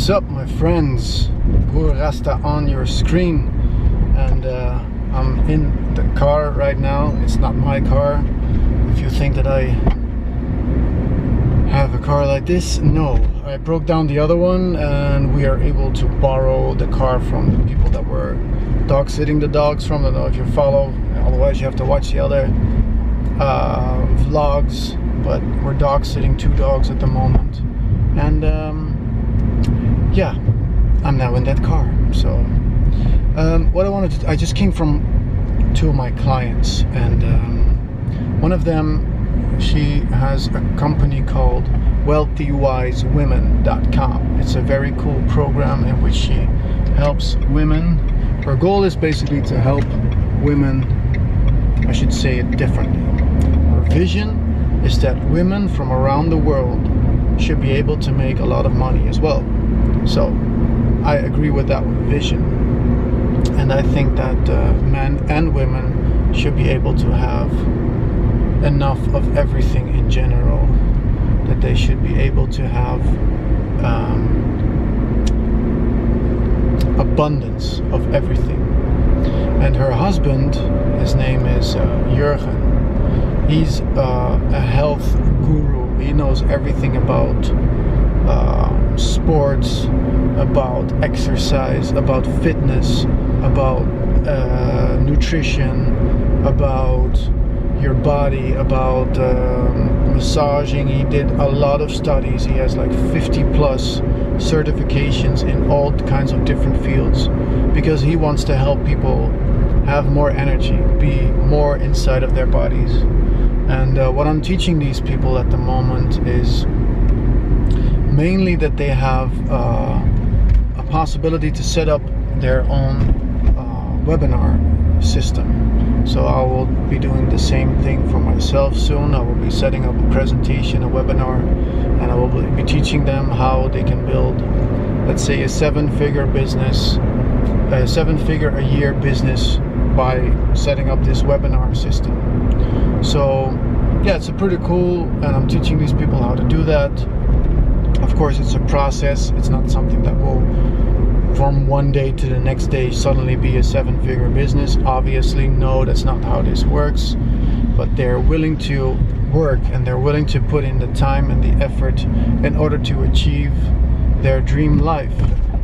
What's up, my friends? Broer Rasta on your screen, and I'm in the car right now. It's not my car. If you think that I have a car like this, no. I broke down the other one, and we are able to borrow the car from the people that were dog sitting the dogs from. I don't know if you follow. Otherwise, you have to watch the other vlogs. But we're dog sitting 2 dogs at the moment, and yeah, I'm now in that car. So what I wanted to, I just came from 2 of my clients, and one of them, she has a company called wealthywisewomen.com. It's a very cool program in which she helps women. Her goal is basically to help women, I should say it differently. Her vision is that women from around the world should be able to make a lot of money as well. So I agree with that vision, and I think that men and women should be able to have enough of everything in general, that they should be able to have abundance of everything. And her husband, his name is Jorgen. He's a health guru. He knows everything about sports, about exercise, about fitness, about nutrition, about your body, about massaging. He did a lot of studies. He has like 50 plus certifications in all kinds of different fields, because he wants to help people have more energy, be more inside of their bodies. And what I'm teaching these people at the moment is mainly that they have a possibility to set up their own webinar system. So I will be doing the same thing for myself soon. I will be setting up a presentation, a webinar, and I will be teaching them how they can build, let's say, a 7-figure business, a 7-figure a year business by setting up this webinar system. So yeah, it's a pretty cool, and I'm teaching these people how to do that. Of course, it's a process. It's not something that will from one day to the next day suddenly be a 7-figure business. Obviously, no, that's not how this works. But they're willing to work, and they're willing to put in the time and the effort in order to achieve their dream life,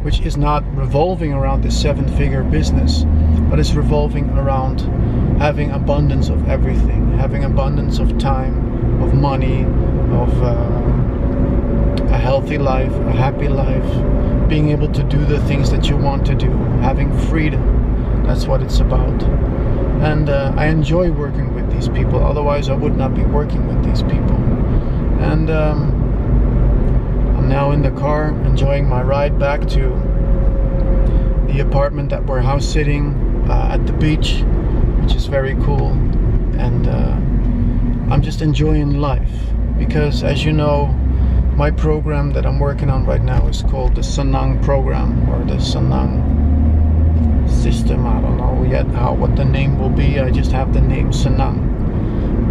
which is not revolving around this 7-figure business, but it's revolving around having abundance of everything, having abundance of time, of money, of a healthy life, a happy life, being able to do the things that you want to do, having freedom. That's what it's about. And I enjoy working with these people, otherwise I would not be working with these people. And I'm now in the car enjoying my ride back to the apartment that we're house sitting at the beach, which is very cool. And I'm just enjoying life, because as you know, my program that I'm working on right now is called the Senang program, or the Senang system. I don't know yet what the name will be. I just have the name Senang,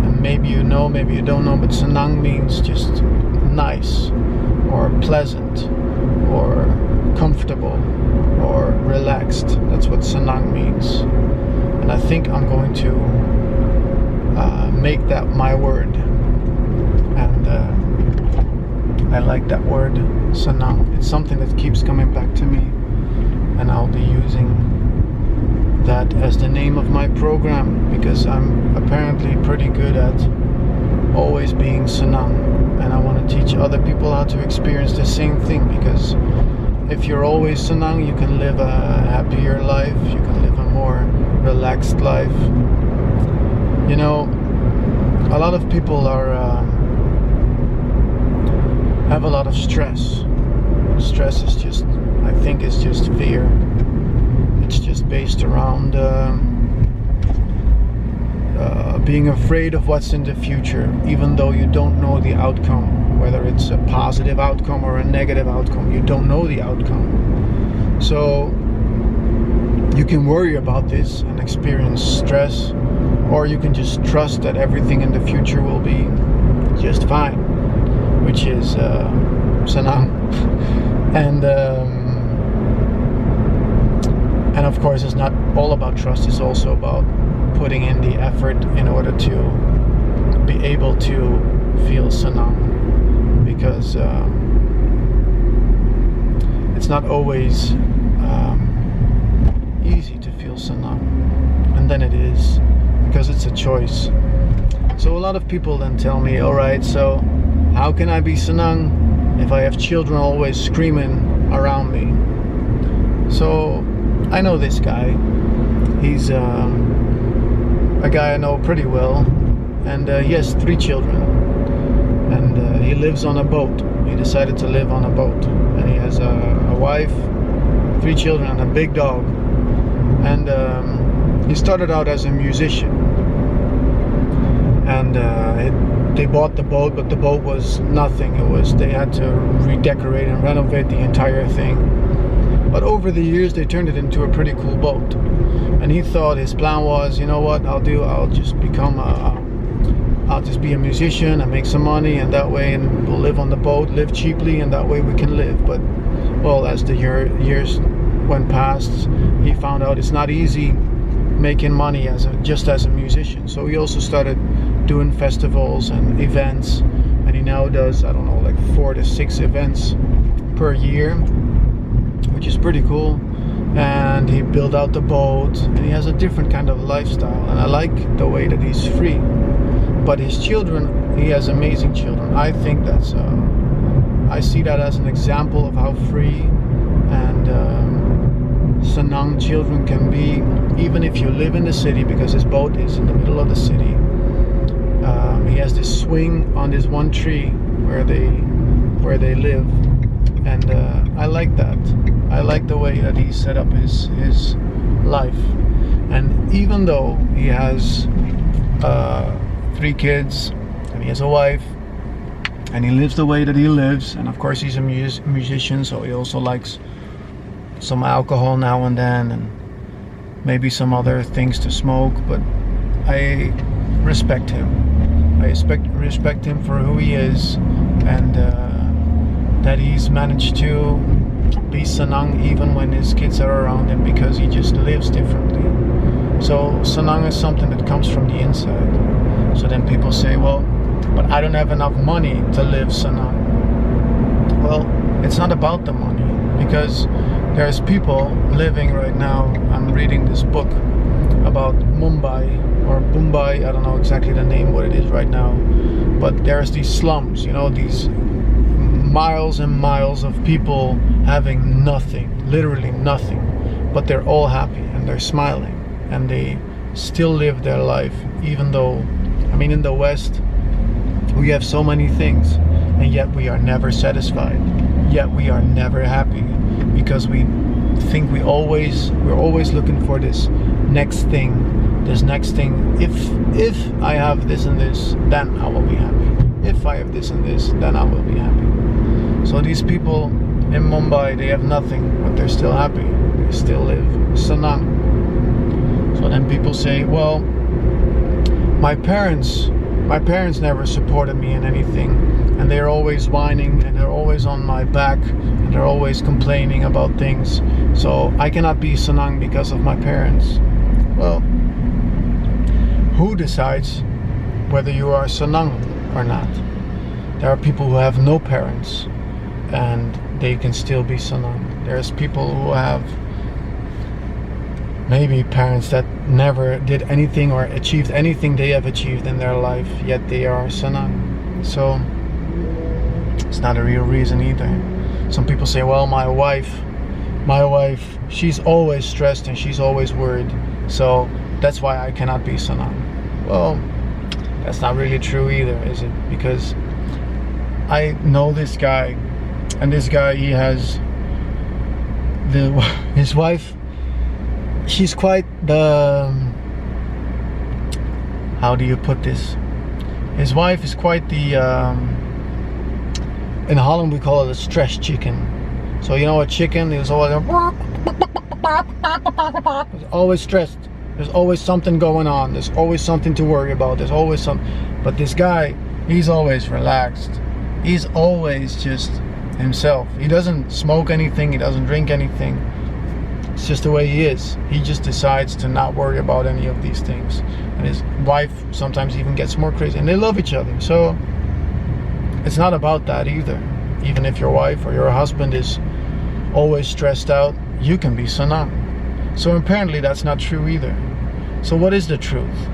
and maybe you know, maybe you don't know, but Senang means just nice, or pleasant, or comfortable, or relaxed. That's what Senang means. And I think I'm going to make that my word. And I like that word, Senang. It's something that keeps coming back to me, and I'll be using that as the name of my program, because I'm apparently pretty good at always being Senang, and I want to teach other people how to experience the same thing, because if you're always Senang, you can live a happier life, you can live a more relaxed life. You know, a lot of people have a lot of stress. Stress is just, I think, is just fear. It's just based around being afraid of what's in the future, even though you don't know the outcome, whether it's a positive outcome or a negative outcome. You don't know the outcome. So you can worry about this and experience stress, or you can just trust that everything in the future will be just fine, which is Senang. And of course, it's not all about trust. It's also about putting in the effort in order to be able to feel Senang, because it's not always easy to feel Senang, and then it is, because it's a choice. So a lot of people then tell me, alright, so how can I be Senang if I have children always screaming around me? So I know this guy. He's a guy I know pretty well, and he has 3 children, and he lives on a boat. He decided to live on a boat, and he has a wife, 3 children, and a big dog. And he started out as a musician, and they bought the boat, but the boat was nothing. They had to redecorate and renovate the entire thing. But over the years, they turned it into a pretty cool boat. And he thought, his plan was, you know what, I'll just be a musician and make some money, and that way, and we'll live on the boat, live cheaply, and that way we can live. But, well, as the years went past, he found out it's not easy making money just as a musician. So he also started doing festivals and events, and he now does, I don't know, like 4 to 6 events per year, which is pretty cool. And he built out the boat, and he has a different kind of lifestyle, and I like the way that he's free. But his children, he has amazing children. I think that's I see that as an example of how free and Senang children can be, even if you live in the city, because his boat is in the middle of the city. He has this swing on this one tree where they live, and I like that. I like the way that he set up his life. And even though he has 3 kids, and he has a wife, and he lives the way that he lives, and of course he's a musician, so he also likes some alcohol now and then, and maybe some other things to smoke, but I respect him. I respect him for who he is, and that he's managed to be Senang even when his kids are around him, because he just lives differently. So Senang is something that comes from the inside. So then people say, well, but I don't have enough money to live Senang. Well, it's not about the money, because there's people living right now. I'm reading this book about Mumbai or Mumbai, I don't know exactly the name, what it is right now, but there's these slums, these miles and miles of people having nothing, literally nothing, but they're all happy and they're smiling and they still live their life, even though, in the West we have so many things, and yet we are never satisfied, yet we are never happy, because we think we're always looking for this next thing. If I have this and this, then I will be happy. If I have this and this, then I will be happy. So these people in Mumbai, they have nothing, but they're still happy. They still live Senang. So then people say, well, my parents never supported me in anything, and they're always whining, and they're always on my back, and they're always complaining about things. So I cannot be Senang because of my parents. Well, who decides whether you are Senang or not? There are people who have no parents, and they can still be Senang. There's people who have maybe parents that never did anything or achieved anything they have achieved in their life, yet they are Senang. So it's not a real reason either. Some people say, well, my wife, she's always stressed and she's always worried, so that's why I cannot be Senang. Well, that's not really true either, is it? Because I know this guy, and this guy, he has his wife, she's quite the, how do you put this? His wife is quite the, in Holland we call it a stress chicken. So a chicken is always stressed. There's always something going on. There's always something to worry about. There's always but this guy, he's always relaxed. He's always just himself. He doesn't smoke anything, he doesn't drink anything. It's just the way he is. He just decides to not worry about any of these things. And his wife sometimes even gets more crazy. And they love each other. So it's not about that either. Even if your wife or your husband is always stressed out, you can be Senang. So apparently that's not true either. So what is the truth?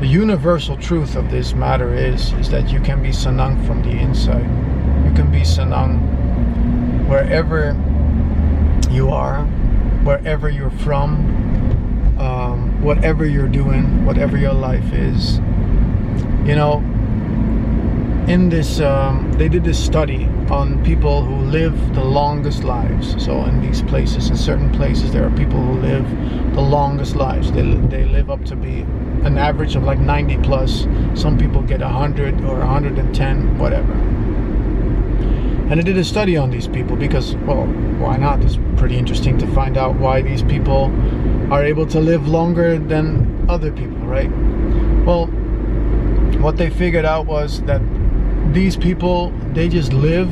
The universal truth of this matter is that you can be Senang from the inside. You can be Senang wherever you are, wherever you're from, whatever you're doing, whatever your life is. You know, in this, they did this study on people who live the longest lives. So in these places, in certain places, there are people who live the longest lives. They live up to be an average of like 90 plus. Some people get 100 or 110, whatever. And I did a study on these people because, well, why not? It's pretty interesting to find out why these people are able to live longer than other people, right? Well, what they figured out was that these people, they just live,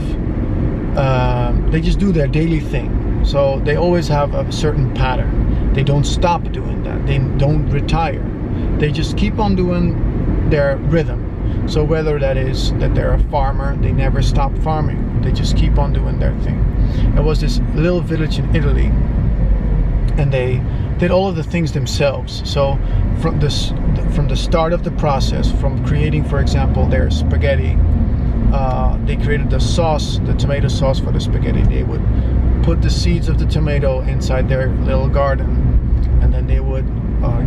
they just do their daily thing. So they always have a certain pattern. They don't stop doing that. They don't retire. They just keep on doing their rhythm. So whether that is that they're a farmer, they never stop farming. They just keep on doing their thing. There was this little village in Italy, and they did all of the things themselves. So from the start of the process, from creating, for example, their spaghetti, they created the sauce, the tomato sauce for the spaghetti. They would put the seeds of the tomato inside their little garden, and then they would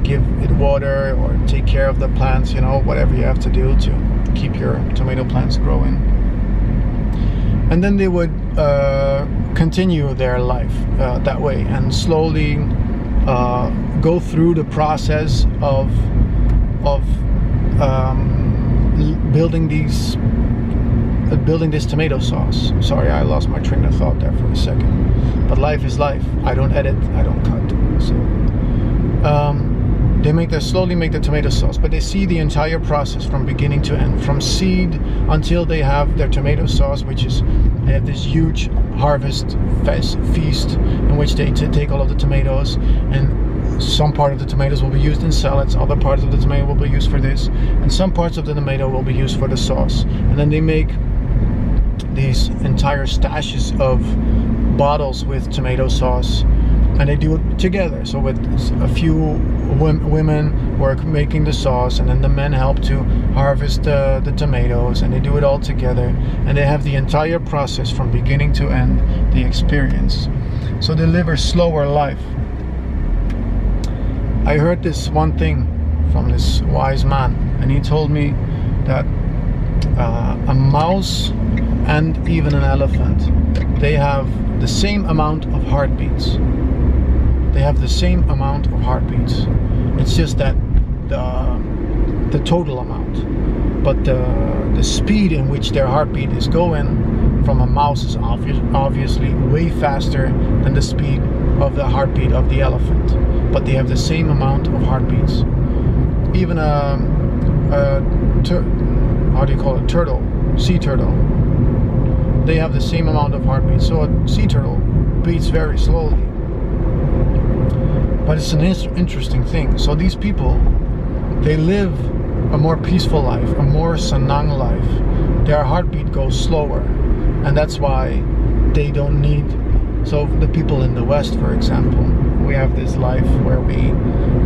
give it water or take care of the plants, you know, whatever you have to do to keep your tomato plants growing. And then they would continue their life that way and slowly go through the process of building this tomato sauce. Sorry, I lost my train of thought there for a second. But life is life. I don't edit, I don't cut. So they slowly make the tomato sauce, but they see the entire process from beginning to end, from seed until they have their tomato sauce, which is, they have this huge harvest feast in which they take all of the tomatoes, and some part of the tomatoes will be used in salads, other parts of the tomato will be used for this, and some parts of the tomato will be used for the sauce. And then they make these entire stashes of bottles with tomato sauce, and they do it together. So with a few women work making the sauce, and then the men help to harvest the tomatoes, and they do it all together, and they have the entire process from beginning to end, the experience. So they live a slower life. I heard this one thing from this wise man, and he told me that a mouse and even an elephant, they have the same amount of heartbeats. They have the same amount of heartbeats. It's just that the total amount, but the speed in which their heartbeat is going from a mouse is obviously way faster than the speed of the heartbeat of the elephant. But they have the same amount of heartbeats. Even how do you call it? Turtle, sea turtle. They have the same amount of heartbeats. So a sea turtle beats very slowly. But it's an interesting thing. So these people, they live a more peaceful life, a more Senang life. Their heartbeat goes slower, and that's why they don't need. So the people in the West, for example, we have this life where we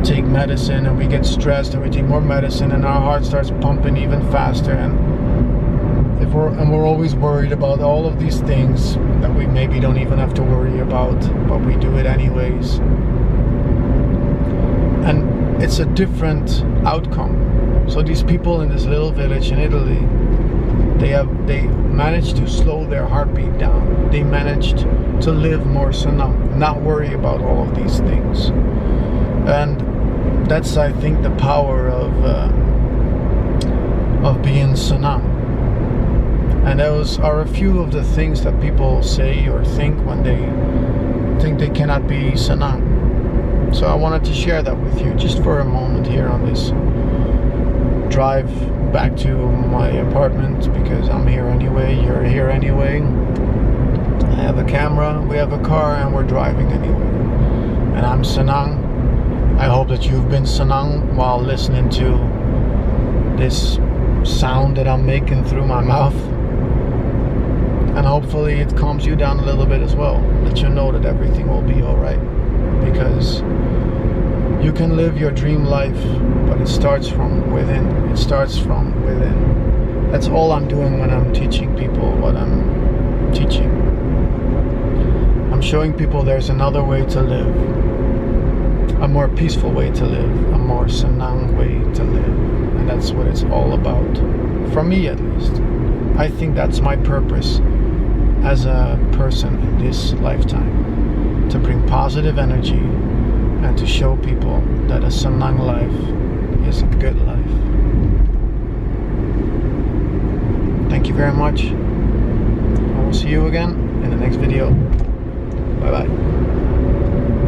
take medicine and we get stressed and we take more medicine and our heart starts pumping even faster, and we're always worried about all of these things that we maybe don't even have to worry about, but we do it anyways. And it's a different outcome. So these people in this little village in Italy, they managed to slow their heartbeat down. They managed to live more Senang, not worry about all of these things. And that's, I think, the power of being Senang. And those are a few of the things that people say or think when they think they cannot be Senang. So I wanted to share that with you just for a moment here on this drive back to my apartment, because I'm here anyway, you're here anyway. I have a camera, we have a car, and we're driving anywhere. And I'm Senang. I hope that you've been Senang while listening to this sound that I'm making through my mouth. And hopefully it calms you down a little bit as well. That you know that everything will be alright. Because you can live your dream life, but it starts from within. It starts from within. That's all I'm doing when I'm teaching people what I'm teaching. I'm showing people there's another way to live. A more peaceful way to live. A more Senang way to live. And that's what it's all about. For me at least. I think that's my purpose as a person in this lifetime. To bring positive energy and to show people that a Senang life is a good life. Thank you very much. I will see you again in the next video.